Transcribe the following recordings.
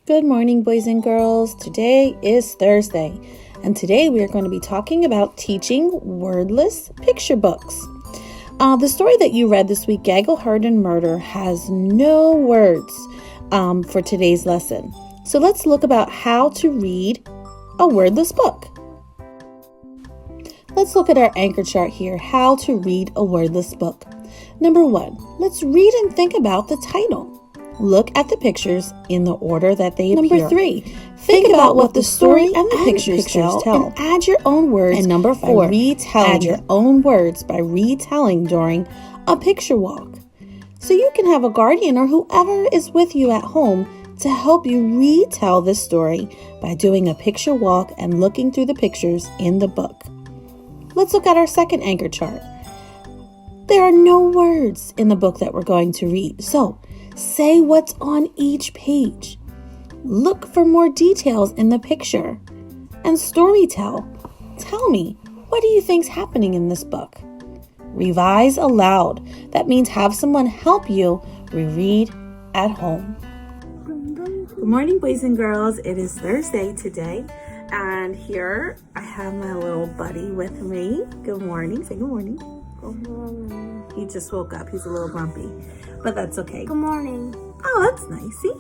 Good morning, boys and girls. Today is Thursday, and today we are going to be talking about teaching wordless picture books. The story that you read this week, Gaggle, Herd, and Murder, has no words for today's lesson. So let's look about how to read a wordless book. Let's look at our anchor chart here, how to read a wordless book. Number 1, let's read and think about the title. Look at the pictures in the order that they appear. Number 3, think about what the story and the pictures tell and add your own words. And number 4, add your own words by retelling during a picture walk. So you can have a guardian or whoever is with you at home to help you retell this story by doing a picture walk and looking through the pictures in the book. Let's look at our second anchor chart. There are no words in the book that we're going to read, so say what's on each page. Look for more details in the picture. And storytell. Tell me, what do you think's happening in this book? Revise aloud. That means have someone help you reread at home. Good morning, boys and girls. It is Thursday today. And here I have my little buddy with me. Good morning. Say good morning. Good morning. He just woke up. He's a little grumpy, but that's okay. Good morning. Oh, that's nice. See?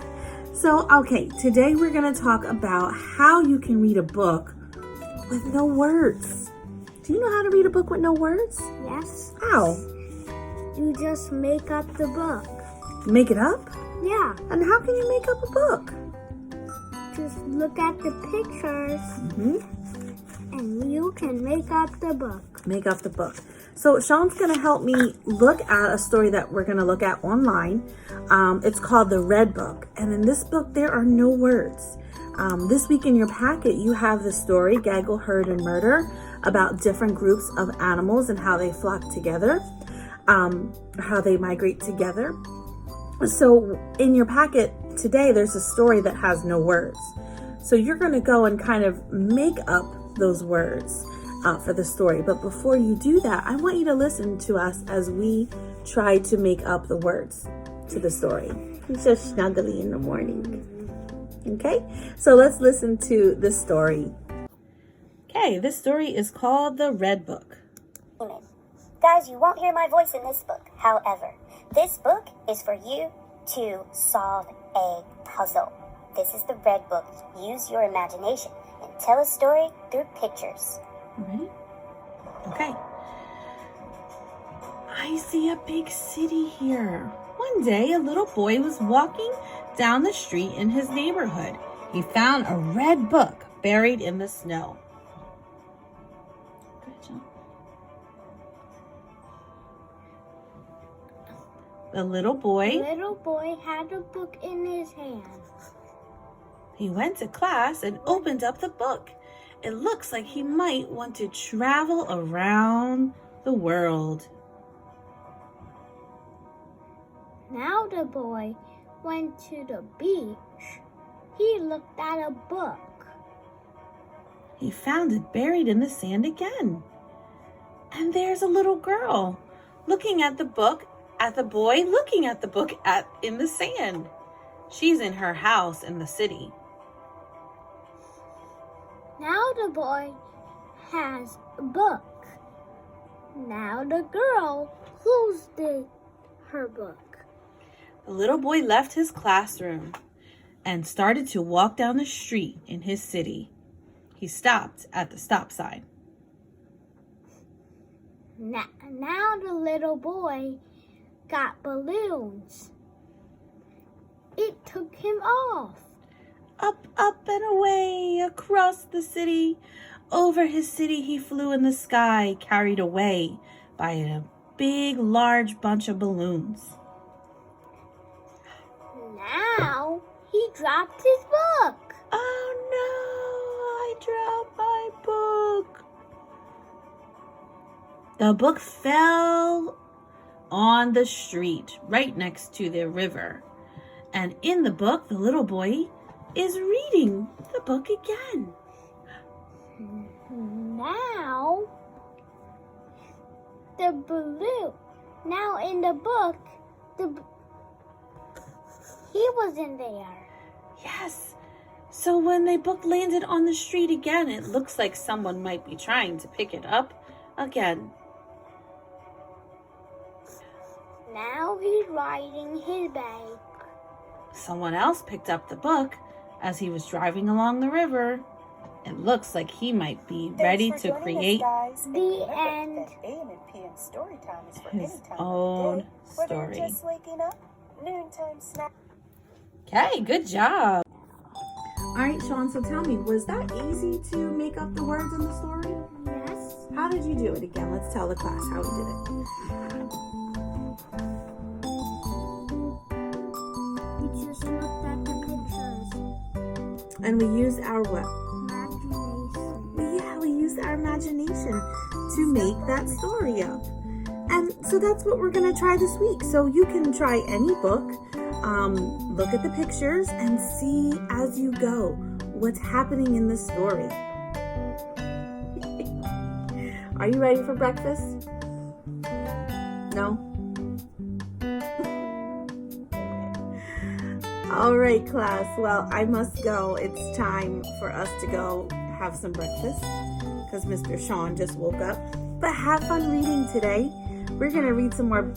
So, okay, today we're going to talk about how you can read a book with no words. Do you know how to read a book with no words? Yes. How? You just make up the book. Make it up? Yeah. And how can you make up a book? Just look at the pictures and you can make up the book. Make up the book. So Sean's going to help me look at a story that we're going to look at online. It's called The Red Book. And in this book, there are no words. This week in your packet, you have the story, Gaggle, Herd, and Murder, about different groups of animals and how they flock together, how they migrate together. So in your packet today, there's a story that has no words. So you're going to go and kind of make up those words for the story. But before you do that, I want you to listen to us as we try to make up the words to the story. He's so snuggly in the morning. Okay, so let's listen to the story. Okay, this story is called The Red Book. Guys, you won't hear my voice in this book. However, this book is for you to solve a puzzle. This is the Red Book. Use your imagination and tell a story through pictures. Ready? Okay. I see a big city here. One day, a little boy was walking down the street in his neighborhood. He found a red book buried in the snow. Good job. The little boy had a book in his hand. He went to class and opened up the book. It looks like he might want to travel around the world. Now the boy went to the beach. He looked at a book. He found it buried in the sand again. And there's a little girl looking at the book, at the boy looking at the book in the sand. She's in her house in the city. Now the boy has a book. Now the girl closed her book. The little boy left his classroom and started to walk down the street in his city. He stopped at the stop sign. Now the little boy got balloons. It took him off. Up, up, and away, across the city. Over his city he flew in the sky, carried away by a big, large bunch of balloons. Now he dropped his book. Oh no, I dropped my book. The book fell on the street right next to the river. And in the book, the little boy is reading the book again. Now the balloon. Now in the book, he wasn't there. Yes. So when the book landed on the street again, it looks like someone might be trying to pick it up again. Now he's riding his bike. Someone else picked up the book as he was driving along the river. It looks like he might be ready to create The end. his own story. Just waking up, noontime snack. Okay, good job. All right, Sean, so tell me, was that easy to make up the words in the story? Yes. How did you do it again? Let's tell the class how we did it. We just looked at the pictures. And we used our what? Imagination. Yeah, we used our imagination to make that story up. And so that's what we're going to try this week. So you can try any book, look at the pictures, and see as you go what's happening in the story. Are you ready for breakfast? No? All right, class. Well, I must go. It's time for us to go have some breakfast because Mr. Sean just woke up. But have fun reading today. We're going to read some more.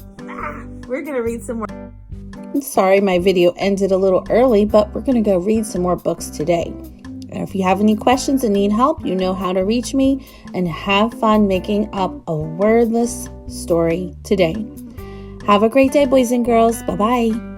I'm sorry my video ended a little early, but we're going to go read some more books today. And if you have any questions and need help, you know how to reach me, and have fun making up a wordless story today. Have a great day, boys and girls. Bye-bye.